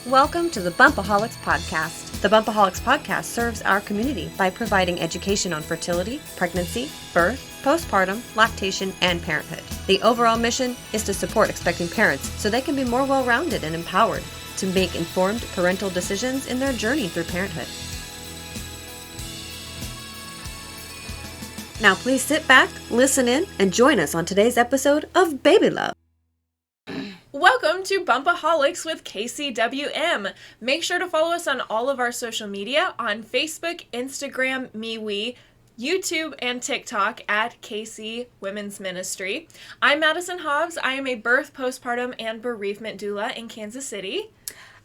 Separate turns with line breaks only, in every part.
Welcome to the Bumpaholics Podcast. The Bumpaholics Podcast serves our community by providing education on fertility, pregnancy, birth, postpartum, lactation, and parenthood. The overall mission is to support expecting parents so they can be more well-rounded and empowered to make informed parental decisions in their journey through parenthood. Now please sit back, listen in, and join us on today's episode of Baby Love.
Welcome to Bumpaholics with KCWM. Make sure to follow us on all of our social media on Facebook, Instagram, MeWe, YouTube, and TikTok at KC Women's Ministry. I'm Madison Hobbs. I am a birth, postpartum, and bereavement doula in Kansas City.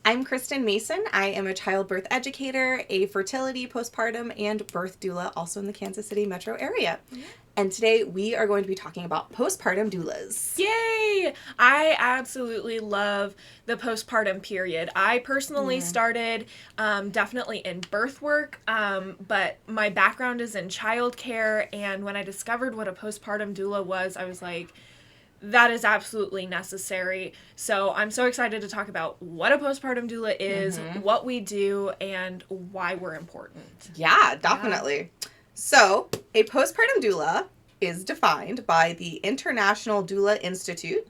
I'm Kristen Mason. I am a childbirth educator, a fertility, postpartum, and birth doula, also in the Kansas City metro area. Mm-hmm. And today we are going to be talking about postpartum doulas.
Yay! I absolutely love the postpartum period. I personally started definitely in birth work, but my background is in childcare, and when I discovered what a postpartum doula was, I was like, that is absolutely necessary. So I'm so excited to talk about what a postpartum doula is, what we do, and why we're important.
Yeah, definitely. Yeah. So a postpartum doula is defined by the International Doula Institute.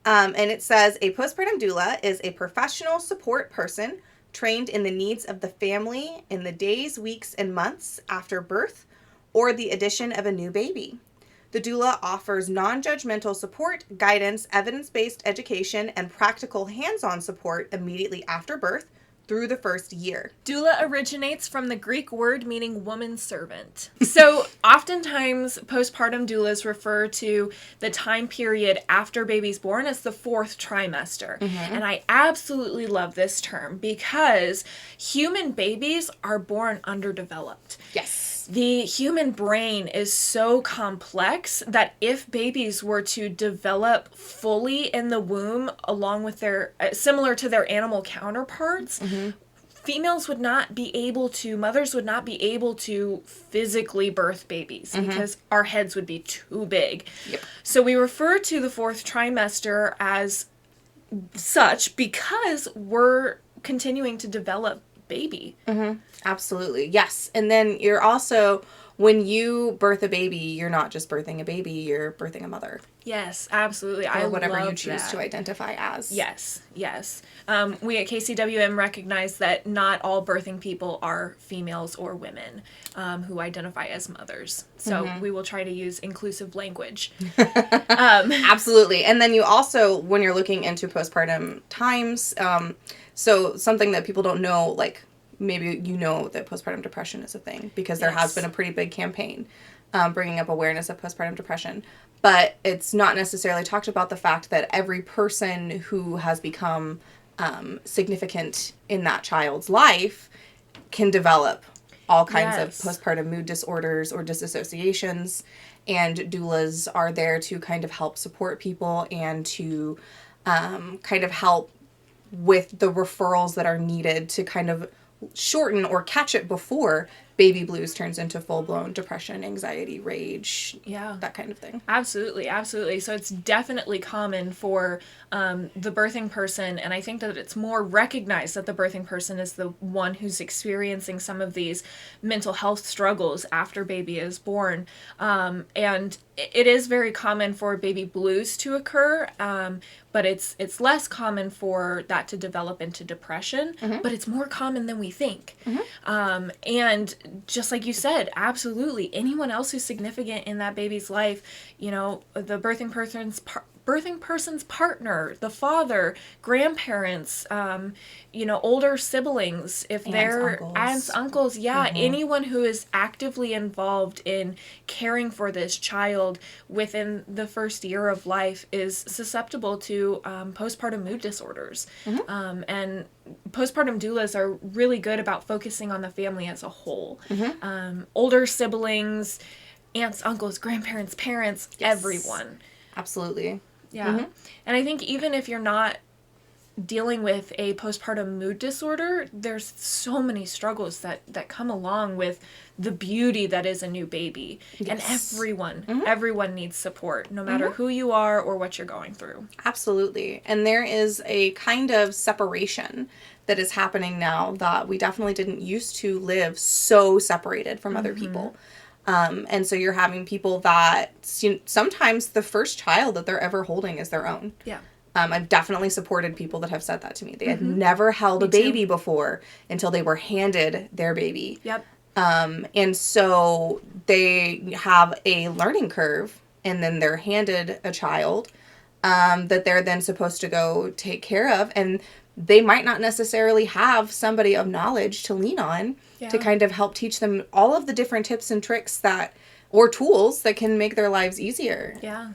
And it says a postpartum doula is a professional support person trained in the needs of the family in the days, weeks, and months after birth or the addition of a new baby. The doula offers non-judgmental support, guidance, evidence-based education, and practical hands-on support immediately after birth through the first year.
Doula originates from the Greek word meaning woman servant. So oftentimes postpartum doulas refer to the time period after baby's born as the fourth trimester. And I absolutely love this term because human babies are born underdeveloped.
Yes.
The human brain is so complex that if babies were to develop fully in the womb along with their, similar to their animal counterparts, mothers would not be able to physically birth babies because our heads would be too big.
Yep.
So we refer to the fourth trimester as such because we're continuing to develop baby.
Absolutely. Yes. And then you're also, when you birth a baby, you're not just birthing a baby, you're birthing a mother.
Yes, absolutely.
Or whatever you choose to identify as.
Yes. We at KCWM recognize that not all birthing people are females or women who identify as mothers. So we will try to use inclusive language.
Absolutely. And then you also, when you're looking into postpartum times, so something that people don't know, like maybe you know that postpartum depression is a thing because there has been a pretty big campaign bringing up awareness of postpartum depression. But it's not necessarily talked about the fact that every person who has become significant in that child's life can develop all kinds of postpartum mood disorders or disassociations. And doulas are there to kind of help support people and to kind of help with the referrals that are needed to kind of shorten or catch it before baby blues turns into full-blown depression, anxiety, rage, that kind of thing.
Absolutely. So it's definitely common for the birthing person, and I think that it's more recognized that the birthing person is the one who's experiencing some of these mental health struggles after baby is born. And it is very common for baby blues to occur, but it's less common for that to develop into depression, but it's more common than we think. And just like you said, absolutely, anyone else who's significant in that baby's life, you know, the birthing person's partner, the father, grandparents, older siblings, if they're aunts, uncles, anyone who is actively involved in caring for this child within the first year of life is susceptible to postpartum mood disorders. And postpartum doulas are really good about focusing on the family as a whole. Older siblings, aunts, uncles, grandparents, parents, everyone.
Absolutely.
Yeah. And I think even if you're not dealing with a postpartum mood disorder, there's so many struggles that come along with the beauty that is a new baby.
Yes.
And everyone needs support, no matter who you are or what you're going through.
Absolutely. And there is a kind of separation that is happening now that we definitely didn't used to live so separated from other people. And so you're having people that sometimes the first child that they're ever holding is their own.
Yeah.
I've definitely supported people that have said that to me. They had never held a baby before until they were handed their baby.
Yep.
And so they have a learning curve, and then they're handed a child that they're then supposed to go take care of. And they might not necessarily have somebody of knowledge to lean on to kind of help teach them all of the different tips and tricks or tools that can make their lives easier.
Yeah,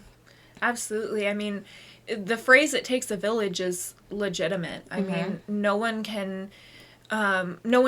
absolutely. I mean, the phrase "it takes a village" is legitimate. I mean, no one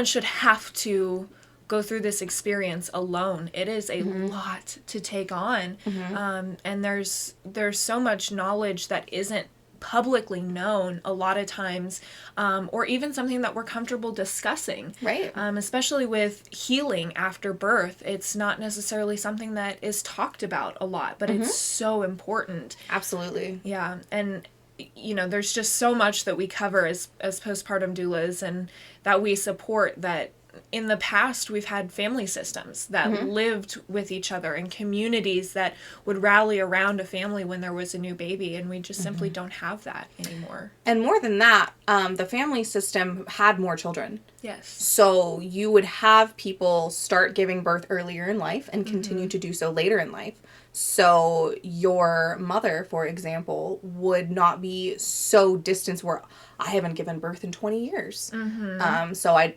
should have to go through this experience alone. It is a lot to take on. And there's so much knowledge that isn't publicly known a lot of times, or even something that we're comfortable discussing.
Right.
Especially with healing after birth. It's not necessarily something that is talked about a lot, but it's so important.
Absolutely.
Yeah. And there's just so much that we cover as postpartum doulas, and that we support, that in the past we've had family systems that lived with each other, and communities that would rally around a family when there was a new baby, and we just simply don't have that anymore.
And more than that, the family system had more children.
Yes.
So you would have people start giving birth earlier in life and continue to do so later in life. So your mother, for example, would not be so distant where I haven't given birth in 20 years. So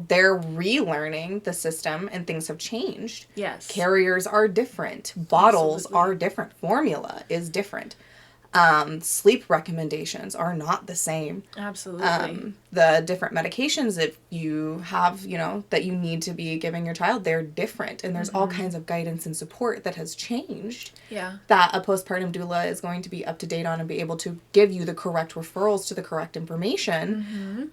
they're relearning the system, and things have changed.
Yes.
Carriers are different. Bottles are different. Formula is different. Sleep recommendations are not the same.
Absolutely.
The different medications that you have, that you need to be giving your child, they're different. And there's all kinds of guidance and support that has changed.
Yeah.
That a postpartum doula is going to be up to date on and be able to give you the correct referrals to the correct information.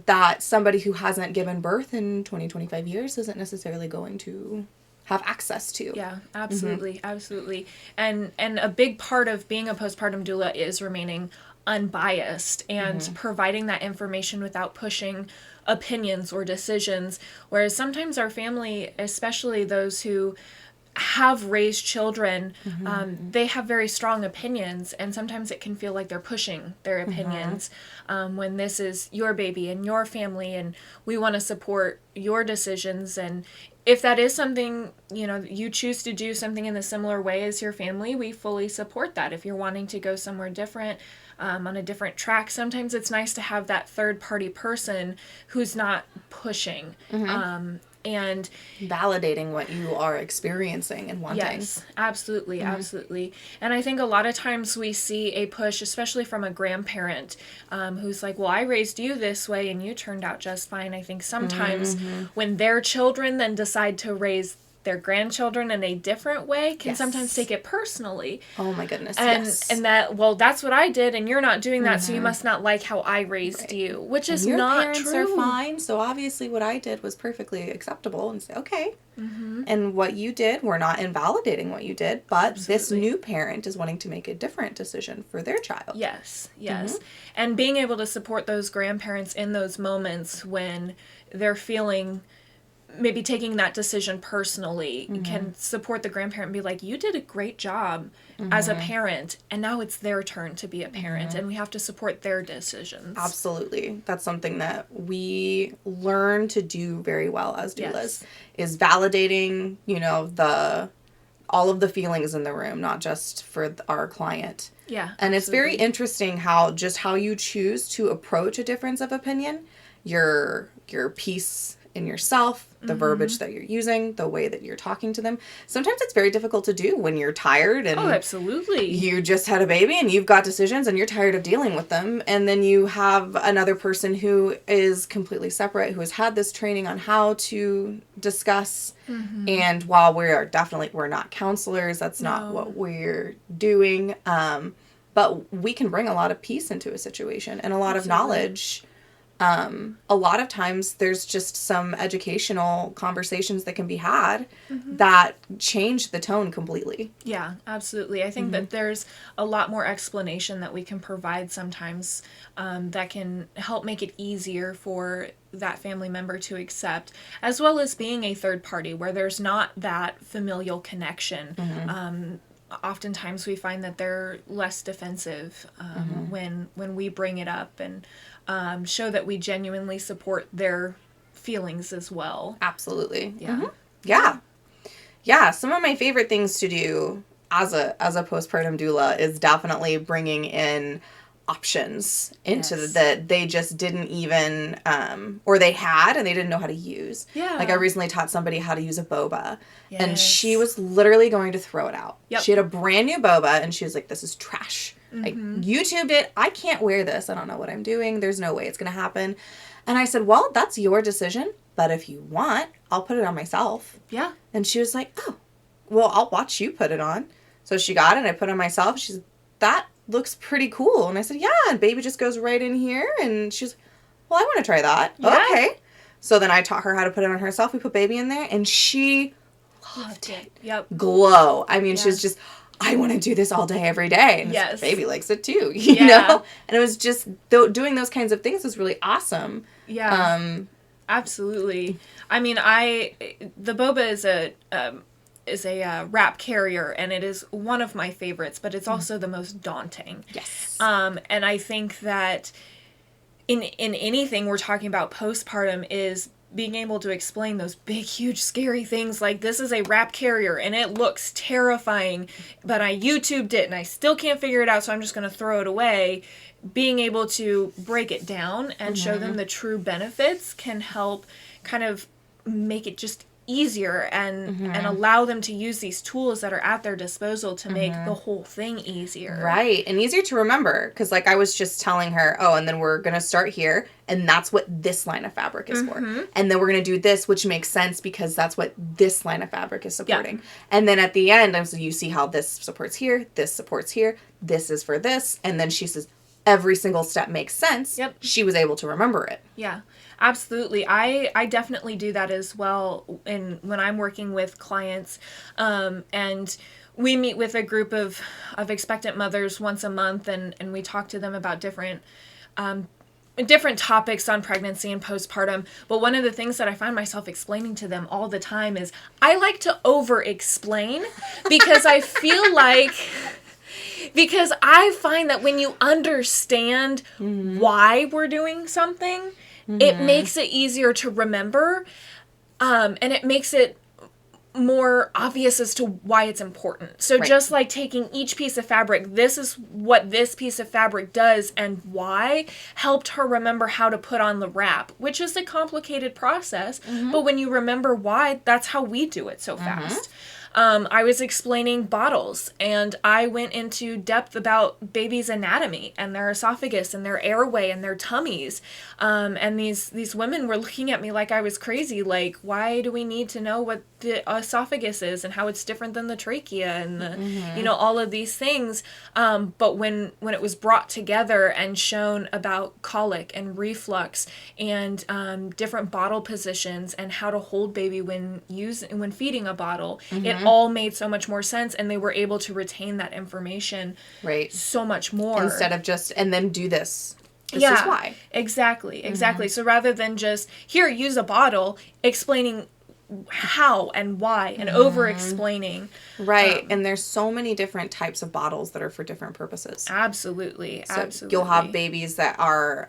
That somebody who hasn't given birth in 20, 25 years isn't necessarily going to have access to.
Yeah, absolutely. Absolutely. And a big part of being a postpartum doula is remaining unbiased and providing that information without pushing opinions or decisions. Whereas sometimes our family, especially those who have raised children, they have very strong opinions, and sometimes it can feel like they're pushing their opinions when this is your baby and your family, and we want to support your decisions. And if that is something, you choose to do something in a similar way as your family, we fully support that. If you're wanting to go somewhere different, on a different track, sometimes it's nice to have that third party person who's not pushing. And
validating what you are experiencing and wanting.
Yes, absolutely, absolutely. And I think a lot of times we see a push, especially from a grandparent who's like, well, I raised you this way and you turned out just fine. I think sometimes when their children then decide to raise their grandchildren in a different way can sometimes take it personally.
Oh my goodness,
and that, well, that's what I did and you're not doing that, so you must not like how I raised you, which is
your
not
parents
true.
are fine, so obviously what I did was perfectly acceptable, and say, okay. And what you did, we're not invalidating what you did, but this new parent is wanting to make a different decision for their child.
Yes. And being able to support those grandparents in those moments when they're feeling maybe taking that decision personally can support the grandparent and be like, you did a great job as a parent, and now it's their turn to be a parent, and we have to support their decisions.
Absolutely. That's something that we learn to do very well as doulas, is validating, all of the feelings in the room, not just for our client.
Yeah.
And it's very interesting how you choose to approach a difference of opinion, your peace in yourself, the verbiage that you're using, the way that you're talking to them. Sometimes it's very difficult to do when you're tired and
absolutely.
You just had a baby and you've got decisions and you're tired of dealing with them. And then you have another person who is completely separate, who has had this training on how to discuss. And while we're not counselors, that's not what we're doing. but we can bring a lot of peace into a situation and a lot of knowledge. A lot of times there's just some educational conversations that can be had that change the tone completely.
Yeah, absolutely. I think that there's a lot more explanation that we can provide sometimes that can help make it easier for that family member to accept, as well as being a third party where there's not that familial connection. Oftentimes we find that they're less defensive when we bring it up and show that we genuinely support their feelings as well.
Absolutely.
Yeah.
Yeah. Some of my favorite things to do as a postpartum doula is definitely bringing in options into that they just didn't even or they had and they didn't know how to use.
Yeah.
Like I recently taught somebody how to use a boba and she was literally going to throw it out. She had a brand new boba and she was like, this is trash. I YouTubed it. I can't wear this. I don't know what I'm doing. There's no way it's going to happen. And I said, well, that's your decision. But if you want, I'll put it on myself.
Yeah.
And she was like, oh, well, I'll watch you put it on. So she got it and I put it on myself. She's that looks pretty cool. And I said, yeah, and baby just goes right in here. And she's, well, I want to try that.
Yeah.
Okay. So then I taught her how to put it on herself. We put baby in there and she loved it.
Yep.
Glow. I mean, she was just, I want to do this all day, every day. And
yes.
Baby likes it too, you know? And it was just, doing those kinds of things was really awesome.
Yeah. Absolutely. I mean, the boba is a wrap carrier, and it is one of my favorites, but it's also the most daunting.
Yes.
And I think that in anything we're talking about postpartum is being able to explain those big, huge, scary things like this is a wrap carrier and it looks terrifying, but I YouTubed it and I still can't figure it out, so I'm just going to throw it away. Being able to break it down and show them the true benefits can help kind of make it just easier and allow them to use these tools that are at their disposal to make the whole thing easier.
Right. And easier to remember. Because like I was just telling her, oh, and then we're going to start here. And that's what this line of fabric is for. And then we're going to do this, which makes sense because that's what this line of fabric is supporting. Yeah. And then at the end, so you see how this supports here, this supports here, this is for this. And then she says, every single step makes sense.
Yep.
She was able to remember it.
Yeah, absolutely. I definitely do that as well when I'm working with clients. And we meet with a group of expectant mothers once a month and we talk to them about different topics on pregnancy and postpartum. But one of the things that I find myself explaining to them all the time is I like to over-explain because I feel like... Because I find that when you understand why we're doing something, it makes it easier to remember, and it makes it more obvious as to why it's important. So just like taking each piece of fabric, this is what this piece of fabric does and why, helped her remember how to put on the wrap, which is a complicated process, but when you remember why, that's how we do it so fast. I was explaining bottles, and I went into depth about babies' anatomy and their esophagus and their airway and their tummies. And these women were looking at me like I was crazy. Like, why do we need to know what the esophagus is and how it's different than the trachea and the, all of these things. But when it was brought together and shown about colic and reflux and different bottle positions and how to hold baby when feeding a bottle, it all made so much more sense, and they were able to retain that information so much more.
Instead of just, and then do this. This is why.
Exactly. So rather than just, here, use a bottle, explaining how and why and over-explaining.
Right. And there's so many different types of bottles that are for different purposes.
Absolutely.
You'll have babies that are,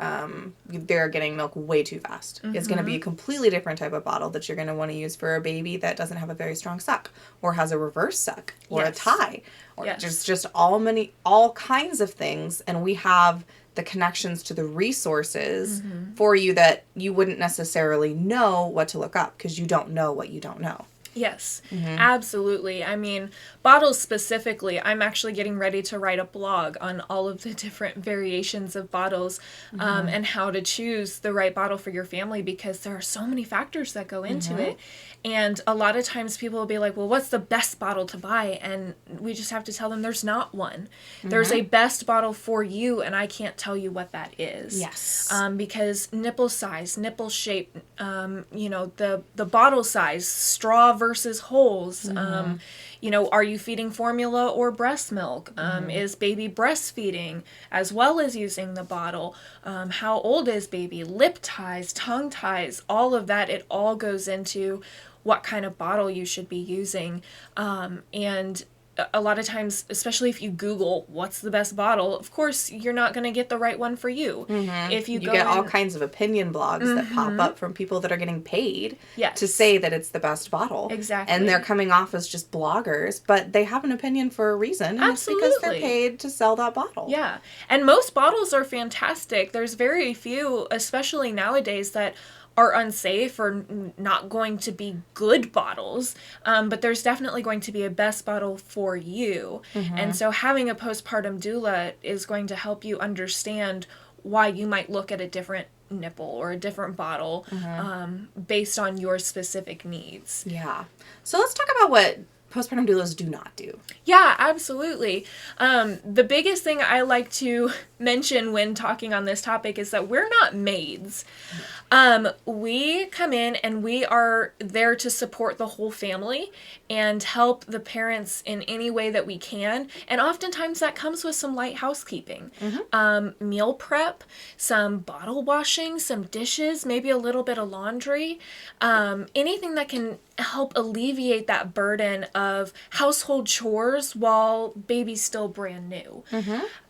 they're getting milk way too fast. It's going to be a completely different type of bottle that you're going to want to use for a baby that doesn't have a very strong suck or has a reverse suck or a tie or just all kinds of things. And we have the connections to the resources for you that you wouldn't necessarily know what to look up because you don't know what you don't know.
Yes, absolutely. I mean, bottles specifically, I'm actually getting ready to write a blog on all of the different variations of bottles and how to choose the right bottle for your family, because there are so many factors that go into it. And a lot of times people will be like, well, what's the best bottle to buy? And we just have to tell them there's not one. There's a best bottle for you, and I can't tell you what that is.
Yes.
Because nipple size, nipple shape, the bottle size, straw versus holes, are you feeding formula or breast milk? Is baby breastfeeding as well as using the bottle? How old is baby? Lip ties, tongue ties, all of that, it all goes into what kind of bottle you should be using. And a lot of times, especially if you Google what's the best bottle, of course, you're not going to get the right one for you. If you
get all kinds of opinion blogs that pop up from people that are getting paid to say that it's the best bottle.
Exactly.
And they're coming off as just bloggers, but they have an opinion for a reason. And
Absolutely.
It's because they're paid to sell that bottle.
Yeah. And most bottles are fantastic. There's very few, especially nowadays, that are unsafe or not going to be good bottles, but there's definitely going to be a best bottle for you. And so having a postpartum doula is going to help you understand why you might look at a different nipple or a different bottle based on your specific needs.
Yeah. So let's talk about what postpartum doulas do not do.
Yeah, absolutely. The biggest thing I like to mention when talking on this topic is that we're not maids. We come in and we are there to support the whole family and help the parents in any way that we can. And oftentimes that comes with some light housekeeping. Meal prep, some bottle washing, some dishes, maybe a little bit of laundry, anything that can help alleviate that burden of household chores while baby's still brand new.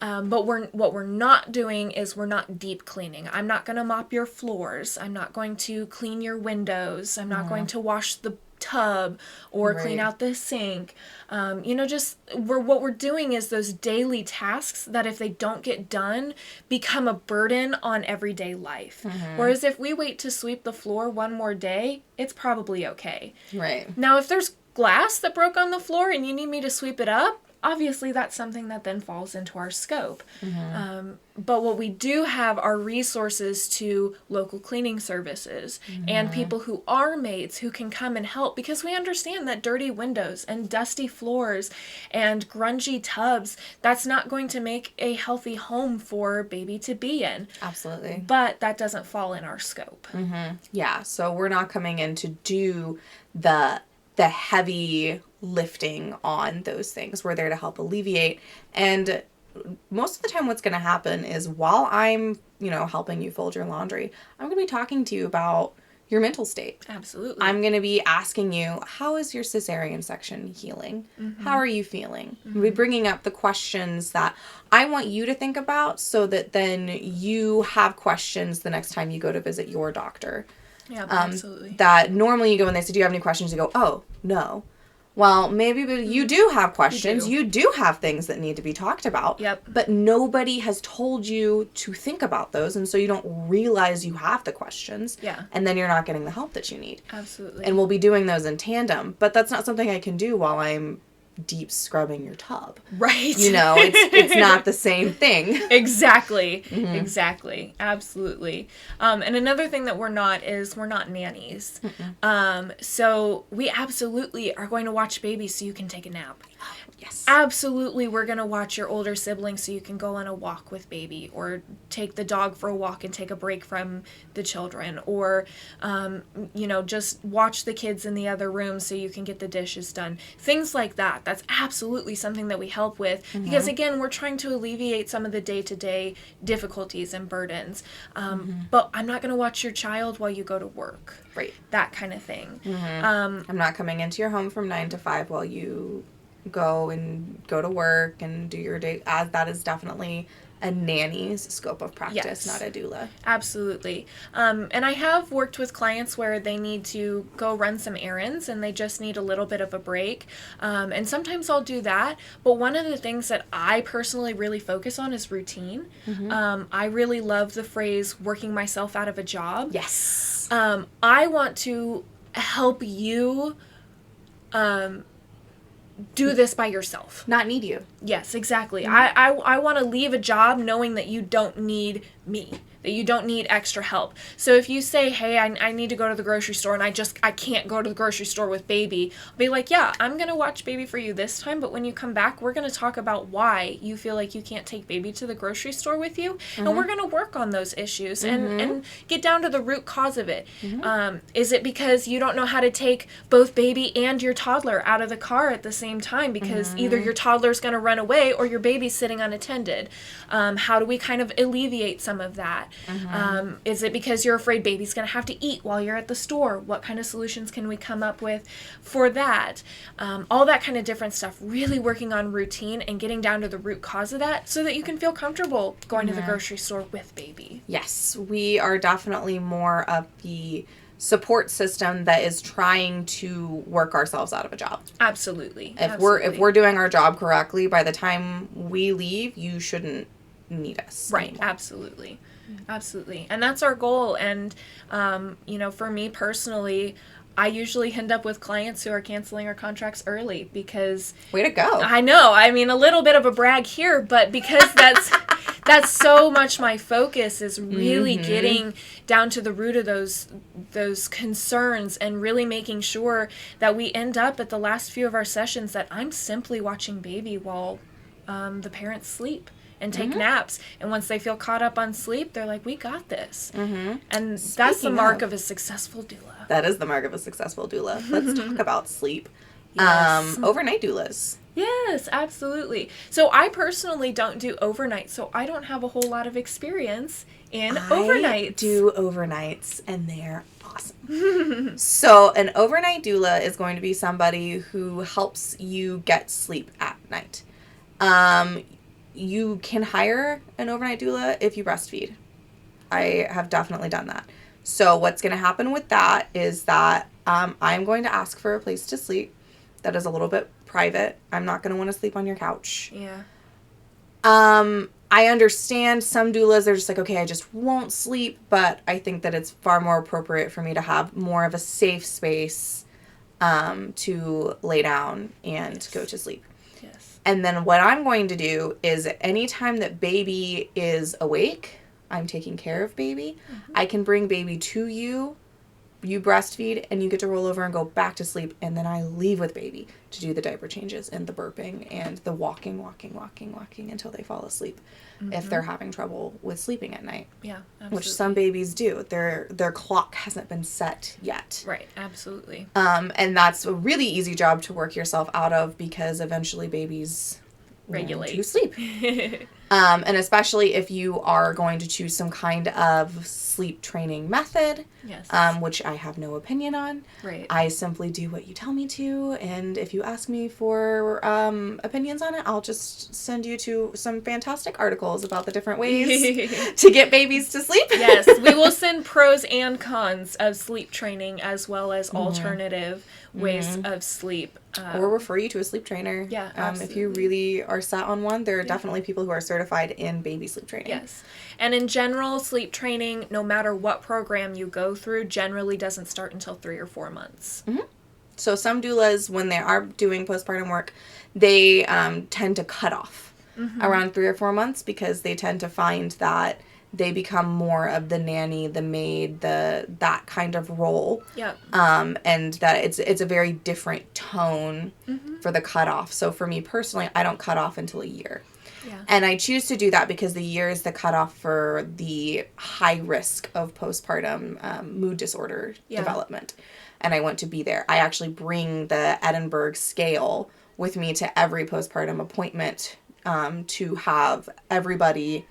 But what we're not doing is we're not deep cleaning. I'm not going to mop your floors. I'm not going to clean your windows. I'm not going to wash the tub or clean out the sink. What we're doing is those daily tasks that if they don't get done become a burden on everyday life. Whereas if we wait to sweep the floor one more day, it's probably okay.
Right.
Now, if there's glass that broke on the floor and you need me to sweep it up, obviously that's something that then falls into our scope. But what we do have are resources to local cleaning services and people who are maids who can come and help, because we understand that dirty windows and dusty floors and grungy tubs, that's not going to make a healthy home for baby to be in.
Absolutely.
But that doesn't fall in our scope.
Yeah, so we're not coming in to do the heavy lifting on those things. We're there to help alleviate. And most of the time what's going to happen is while I'm, helping you fold your laundry, I'm going to be talking to you about your mental state.
Absolutely.
I'm going to be asking you, how is your cesarean section healing? How are you feeling? We'll be bringing up the questions that I want you to think about so that then you have questions the next time you go to visit your doctor.
Yeah, absolutely.
That normally you go and they say, do you have any questions? You go, oh, no. Well, maybe but you do have questions. You do have things that need to be talked about.
Yep.
But nobody has told you to think about those. And so you don't realize you have the questions.
Yeah.
And then you're not getting the help that you need.
Absolutely.
And we'll be doing those in tandem. But that's not something I can do while I'm deep scrubbing your tub.
Right.
It's not the same thing.
Exactly. Exactly. Absolutely. And another thing that we're not is we're not nannies. So we absolutely are going to watch baby so you can take a nap.
Yes.
Absolutely, we're going to watch your older sibling so you can go on a walk with baby, or take the dog for a walk and take a break from the children, or, just watch the kids in the other room so you can get the dishes done. Things like that. That's absolutely something that we help with because, again, we're trying to alleviate some of the day-to-day difficulties and burdens. But I'm not going to watch your child while you go to work.
Right.
That kind of thing.
I'm not coming into your home from 9 to 5 while you go to work and do your day. That is definitely a nanny's scope of practice, not a doula.
Absolutely. And I have worked with clients where they need to go run some errands and they just need a little bit of a break. And sometimes I'll do that. But one of the things that I personally really focus on is routine. I really love the phrase working myself out of a job.
Yes.
I want to help you do this by yourself.
Not need you.
Yes, exactly. I want to leave a job knowing that you don't need me, that you don't need extra help. So if you say, hey, I need to go to the grocery store and I can't go to the grocery store with baby, I'll be like, yeah, I'm going to watch baby for you this time, but when you come back, we're going to talk about why you feel like you can't take baby to the grocery store with you, and we're going to work on those issues and get down to the root cause of it. Is it because you don't know how to take both baby and your toddler out of the car at the same time because either your toddler's going to run away or your baby's sitting unattended? How do we kind of alleviate some of that? Is it because you're afraid baby's going to have to eat while you're at the store? What kind of solutions can we come up with for that? All that kind of different stuff, really working on routine and getting down to the root cause of that so that you can feel comfortable going to the grocery store with baby.
Yes, we are definitely more of the support system that is trying to work ourselves out of a job.
Absolutely.
If we're doing our job correctly, by the time we leave, you shouldn't need us.
Right.
Anymore.
Absolutely. Absolutely. And that's our goal. And, for me personally, I usually end up with clients who are canceling our contracts early because...
Way to go.
I know. I mean, a little bit of a brag here, but because that's so much my focus is really getting down to the root of those concerns and really making sure that we end up at the last few of our sessions that I'm simply watching baby while the parents sleep and take naps. And once they feel caught up on sleep, they're like, we got this. And that's the mark of a successful doula.
That is the mark of a successful doula. Let's talk about sleep.
Yes.
Overnight doulas.
Yes, absolutely. So I personally don't do overnight, so I don't have a whole lot of experience in overnights.
I do overnights, and they're awesome. So an overnight doula is going to be somebody who helps you get sleep at night. You can hire an overnight doula if you breastfeed. I have definitely done that. So what's going to happen with that is that I'm going to ask for a place to sleep that is a little bit private. I'm not going to want to sleep on your couch.
Yeah.
I understand some doulas are just like, okay, I just won't sleep, but I think that it's far more appropriate for me to have more of a safe space to lay down and go to sleep.
Yes.
And then what I'm going to do is anytime that baby is awake, I'm taking care of baby. I can bring baby to you. You breastfeed, and you get to roll over and go back to sleep, and then I leave with baby to do the diaper changes and the burping and the walking until they fall asleep if they're having trouble with sleeping at night.
Yeah, absolutely.
Which some babies do. Their clock hasn't been set yet.
Right, absolutely.
And that's a really easy job to work yourself out of because eventually babies
regulate
to sleep. And especially if you are going to choose some kind of sleep training method,
yes.
Which I have no opinion on.
Right.
I simply do what you tell me to, and if you ask me for opinions on it, I'll just send you to some fantastic articles about the different ways to get babies to sleep.
Yes, we will send pros and cons of sleep training as well as alternative ways of sleep.
Or refer you to a sleep trainer.
Yeah,
if you really are set on one, there are definitely people who are certified in baby sleep training.
Yes. And in general, sleep training, no matter what program you go through, generally doesn't start until 3 or 4 months.
So some doulas, when they are doing postpartum work, they tend to cut off around 3 or 4 months because they tend to find that they become more of the nanny, the maid, that kind of role.
Yep.
And that it's a very different tone for the cutoff. So for me personally, I don't cut off until a year.
Yeah.
And I choose to do that because the year is the cutoff for the high risk of postpartum mood disorder development. And I want to be there. I actually bring the Edinburgh scale with me to every postpartum appointment to have everybody...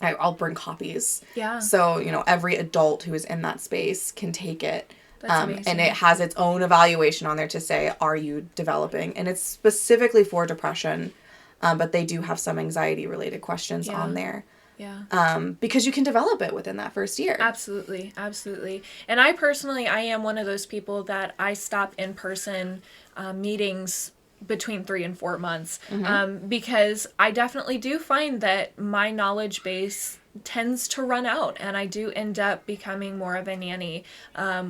I'll bring copies.
Yeah.
So, every adult who is in that space can take it.
That's amazing.
And it has its own evaluation on there to say, are you developing? And it's specifically for depression, but they do have some anxiety-related questions on there.
Yeah.
Because you can develop it within that first year.
Absolutely. Absolutely. And I personally, I am one of those people that I stop in-person meetings between 3 and 4 months, because I definitely do find that my knowledge base tends to run out, and I do end up becoming more of a nanny,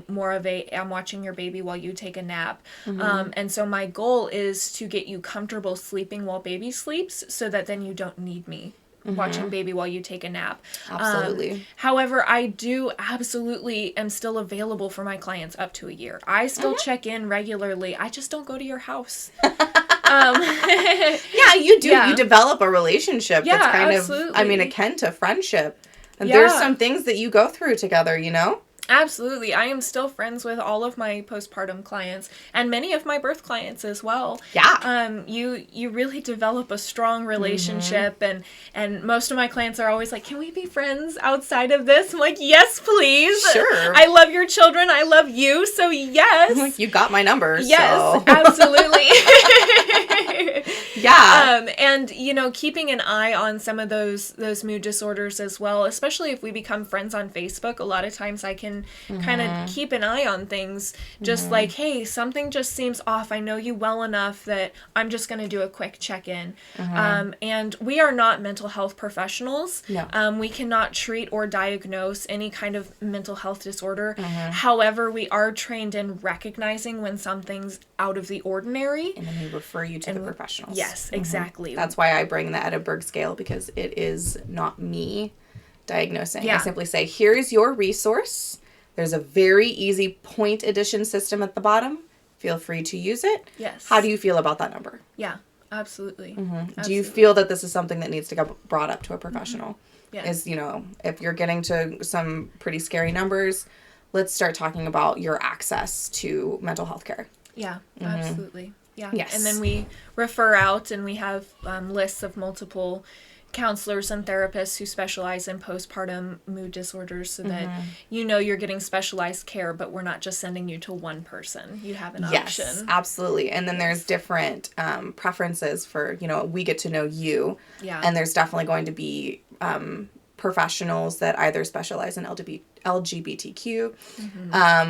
more of a I'm watching your baby while you take a nap. And so my goal is to get you comfortable sleeping while baby sleeps, so that then you don't need me watching baby while you take a nap.
Absolutely.
However, I do absolutely am still available for my clients up to a year. I still check in regularly. I just don't go to your house.
Yeah, you do.
Yeah.
You develop a relationship
Yeah,
that's kind
absolutely.
of, I mean, akin to friendship. And there's some things that you go through together, you know?
Absolutely. I am still friends with all of my postpartum clients and many of my birth clients as well.
Yeah.
You really develop a strong relationship, and most of my clients are always like, "Can we be friends outside of this?" I'm like, "Yes, please."
Sure.
I love your children. I love you. So yes.
You got my number.
Yes,
so.
absolutely.
Yeah.
And keeping an eye on some of those mood disorders as well, especially if we become friends on Facebook. A lot of times I can kind of keep an eye on things, just like, hey, something just seems off. I know you well enough that I'm just going to do a quick check-in. And we are not mental health professionals.
No.
We cannot treat or diagnose any kind of mental health disorder. However, we are trained in recognizing when something's out of the ordinary.
And then we refer you to the professionals.
Yes, exactly.
That's why I bring the Edinburgh scale, because it is not me diagnosing.
Yeah.
I simply say, here's your resource. There's a very easy point addition system at the bottom. Feel free to use it.
Yes.
How do you feel about that number?
Yeah, absolutely.
Do you feel that this is something that needs to get brought up to a professional?
Yes.
Is, if you're getting to some pretty scary numbers, let's start talking about your access to mental health care.
Yeah, absolutely. Yeah.
Yes.
And then we refer out, and we have lists of multiple counselors and therapists who specialize in postpartum mood disorders, so that you're getting specialized care, but we're not just sending you to one person. You have an option.
Yes, absolutely. And then there's different preferences for, we get to know you.
Yeah.
And there's definitely going to be professionals that either specialize in LGBTQ,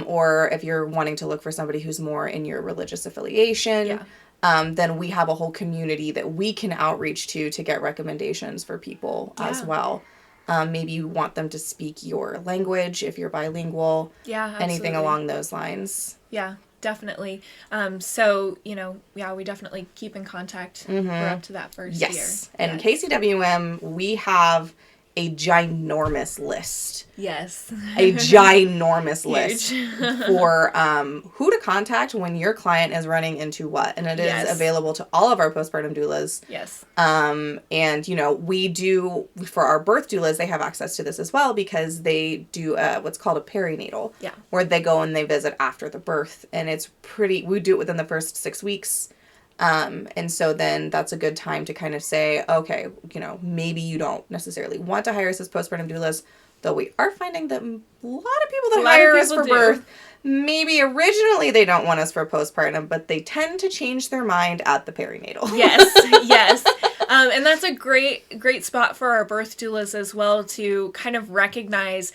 or if you're wanting to look for somebody who's more in your religious affiliation, then we have a whole community that we can outreach to get recommendations for people as well. Maybe you want them to speak your language if you're bilingual.
Yeah, absolutely.
Anything along those lines.
Yeah, definitely. So, we definitely keep in contact. We're up to that first year.
Yes. And KCWM, we have a ginormous list.
Yes.
A ginormous list for who to contact when your client is running into what. And it is available to all of our postpartum doulas.
Yes.
And, we do, for our birth doulas, they have access to this as well, because they do what's called a perinatal.
Yeah.
Where they go and they visit after the birth. And it's we do it within the first 6 weeks. And so then that's a good time to kind of say, okay, maybe you don't necessarily want to hire us as postpartum doulas, though we are finding that a lot of people that hire us for birth, maybe originally they don't want us for postpartum, but they tend to change their mind at the perinatal.
Yes. And that's a great spot for our birth doulas as well, to kind of recognize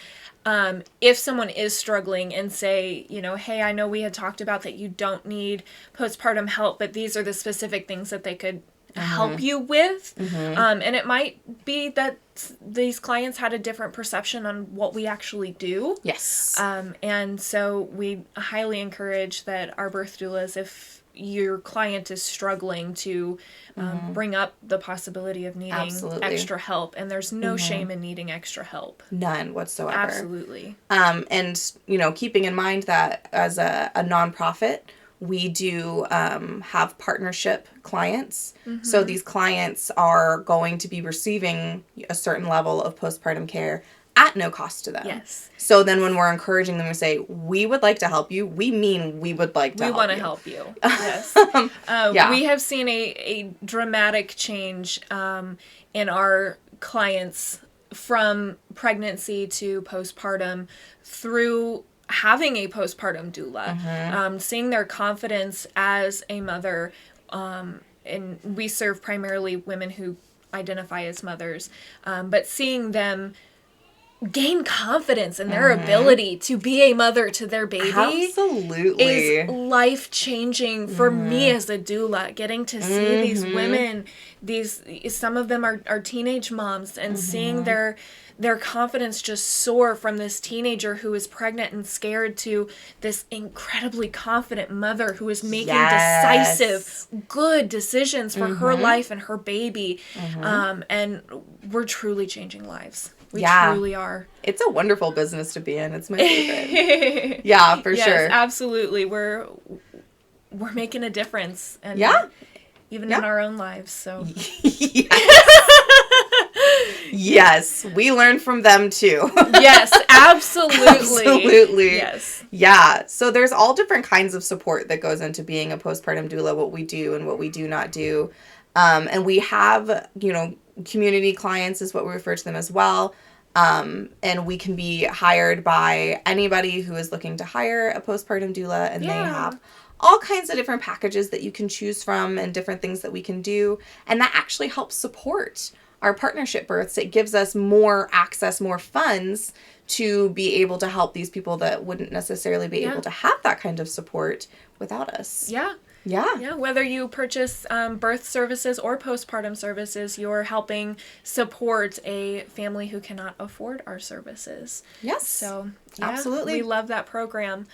if someone is struggling and say, hey, I know we had talked about that you don't need postpartum help, but these are the specific things that they could help you with. And it might be that these clients had a different perception on what we actually do.
Yes.
And so we highly encourage that our birth doulas, if your client is struggling, to bring up the possibility of needing extra help. And there's no shame in needing extra help.
None whatsoever.
Absolutely.
And, keeping in mind that as a nonprofit, we do have partnership clients. So these clients are going to be receiving a certain level of postpartum care at no cost to them.
Yes.
So then when we're encouraging them to say, we would like to help you, we mean we would like to help you.
We want to help you. Yes. We have seen a dramatic change in our clients from pregnancy to postpartum through having a postpartum doula, seeing their confidence as a mother, and we serve primarily women who identify as mothers, but seeing them gain confidence in their ability to be a mother to their baby
Absolutely.
is life-changing for me as a doula. Getting to see these women, some of them are teenage moms, and seeing their confidence just soar from this teenager who is pregnant and scared to this incredibly confident mother who is making decisive, good decisions for her life and her baby. And we're truly changing lives. We truly are.
It's a wonderful business to be in. It's my favorite. Yeah, for sure.
Yes, absolutely. We're making a difference. And even in our own lives. So
Yes, we learn from them too.
Yes, absolutely.
Absolutely.
Yes.
Yeah. So there's all different kinds of support that goes into being a postpartum doula, what we do and what we do not do. And we have, community clients is what we refer to them as well. And we can be hired by anybody who is looking to hire a postpartum doula, and they have all kinds of different packages that you can choose from and different things that we can do. And that actually helps support our partnership births. It gives us more access, more funds to be able to help these people that wouldn't necessarily be able to have that kind of support without us.
Yeah. Whether you purchase birth services or postpartum services, you're helping support a family who cannot afford our services.
Yes.
So,
absolutely.
We love that program.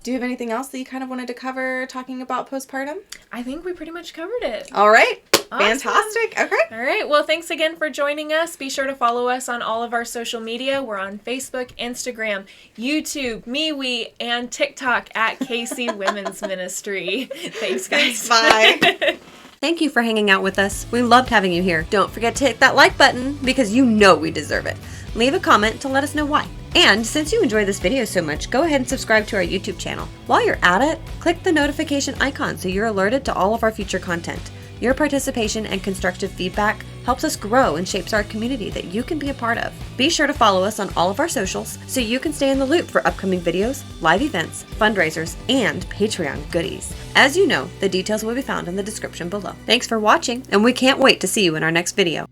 Do you have anything else that you kind of wanted to cover talking about postpartum?
I think we pretty much covered it.
All right.
Awesome.
Fantastic. Okay.
All right. Well, thanks again for joining us. Be sure to follow us on all of our social media. We're on Facebook, Instagram, YouTube, MeWe, and TikTok at KC Women's Ministry. Thanks, guys.
Bye.
Thank you for hanging out with us. We loved having you here. Don't forget to hit that like button because you know we deserve it. Leave a comment to let us know why. And since you enjoy this video so much, go ahead and subscribe to our YouTube channel. While you're at it, click the notification icon so you're alerted to all of our future content. Your participation and constructive feedback helps us grow and shapes our community that you can be a part of. Be sure to follow us on all of our socials so you can stay in the loop for upcoming videos, live events, fundraisers, and Patreon goodies. As you know, the details will be found in the description below. Thanks for watching, and we can't wait to see you in our next video.